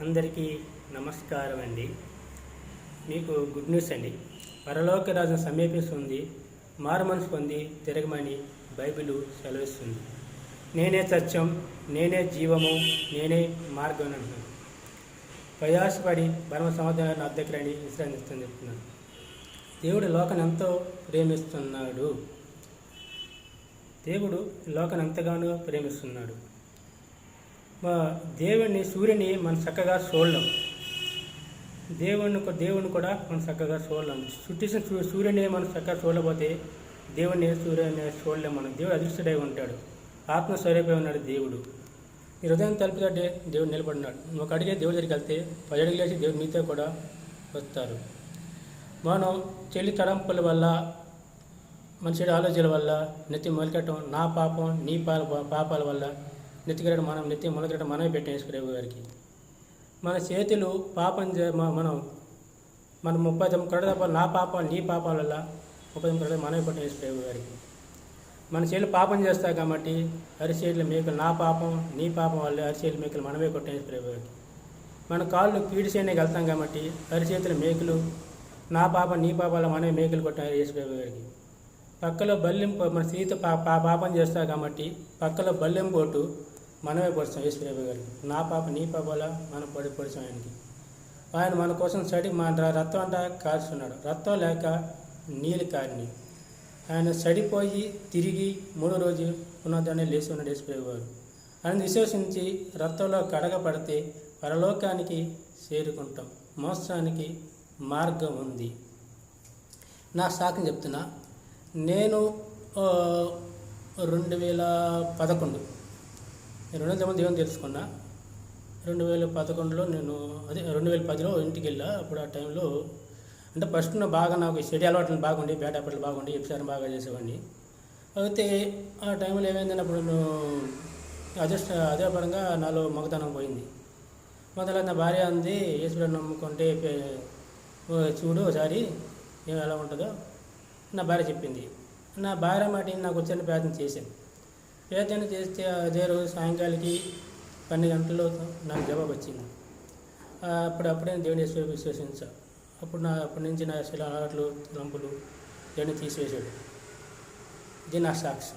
అందరికీ నమస్కారం అండి. మీకు గుడ్ న్యూస్ అండి. పరలోక రాజ్యం సమీపిస్తుంది. మారు మనసు పొంది తిరగమని బైబిలు సెలవిస్తుంది. నేనే సత్యం, నేనే జీవము, నేనే మార్గం అంటున్నాను. ప్రయాసపడి పరమ సమాధానాన్ని అద్దెకులని విశ్రాంతిస్తూ చెప్తున్నాను. దేవుడు లోకాన్ని ఎంతో ప్రేమిస్తున్నాడు. దేవుడు లోకాన్ని ఎంతగానో ప్రేమిస్తున్నాడు. దేవుని సూర్యుని మనం చక్కగా చూడలేం. దేవుని కూడా మనం చక్కగా చూడలేం. చుట్టేసిన సూర్యుని మనం చక్కగా చూడలేకపోతే దేవుని సూర్యుని చూడలేం. మనం దేవుడు అదృష్టడై ఉంటాడు. ఆత్మస్వరూపై ఉన్నాడు దేవుడు. ఈ హృదయం తలుపుతుంటే దేవుడు నిలబడినాడు. ఒక అడిగే దేవుడి దగ్గరికి వెళ్తే 10 అడుగులు వేసి దేవుడు మీతో కూడా వస్తారు. మనం చెల్లి తడంపుల వల్ల, మనిషి ఆలోచనల వల్ల నెత్తి మొలకెట్టడం, నా పాపం నీ పాపాల వల్ల నెత్తికరడం మొలకెట్టడం మనమే పెట్టేసుకునేవి గారికి. మన చేతులు పాపం మనం 39 కడదాపాలు నా పాపం నీ పాపాల వల్ల 39 కడద మనమే పెట్టేసుకునేవి గారికి. మన చేతులు పాపం చేస్తాయి కాబట్టి అరిచేతుల మేకలు నా పాపం నీ పాపం వల్ల అరిచేతుల మేకలు మనమే కొట్టేసుకునేవి గారికి. మన కాళ్ళు కీడిసేనే వెళ్తాం కాబట్టి అరిచేతుల మేకలు నా పాపం నీ పాపాల మనమే మేకలు వేసుకునేవి గారికి. పక్కలో బల్లెంపు మన సీత పాపం చేస్తాం కాబట్టి పక్కలో బల్లెంపోటు మనమే పొడిచాం యేసుప్రభు గారికి. నా పాప నీ పాపాల మనం పొడిచాం ఆయనకి. ఆయన మన కోసం మన రక్తం అంతా కాల్చున్నాడు. రక్తం లేక నీళ్ళు కారిని ఆయన సడిపోయి తిరిగి 3వ రోజు పునరుద్ధరణ లేచి ఉన్నాడు యేసుప్రభు గారు. ఆయన విశ్వసించి రక్తంలో కడగపడితే పరలోకానికి చేరుకుంటాం. మోక్షానికి మార్గం ఉంది. నా సాక్ష్యం చెప్తున్నా. నేను 2011 దేవుని తెలుసుకున్నా. 2011లో నేను 2010లో ఇంటికి వెళ్ళా. అప్పుడు ఆ టైంలో అంటే ఫస్ట్ బాగా నాకు చెడు అలవాట్లు బాగుండి, బ్యాడ్ అప్పట్లు బాగుండి, ఎపిసారం బాగా చేసేవాడిని. అయితే ఆ టైంలో ఏమైందని అప్పుడు అదే పరంగా నాలో మగతనం పోయింది. మొదల నా భార్య అంది, యేసుప్రభుని నమ్ముకుంటే చూడు ఒకసారి ఎలా ఉంటుందో నా భార్య చెప్పింది. నా భార్య మాట నాకు వచ్చిన ప్రయత్నం చేశాను. ప్రయత్నం చేస్తే అదే రోజు సాయంకాలానికి 12 గంటల్లో నాకు జవాబు వచ్చింది. అప్పుడే దేవుని విశ్వసించా. అప్పటి నుంచి నా శిల అలవాట్లు రంపులు దేవుని తీసివేశాడు. ఇది నా సాక్షి.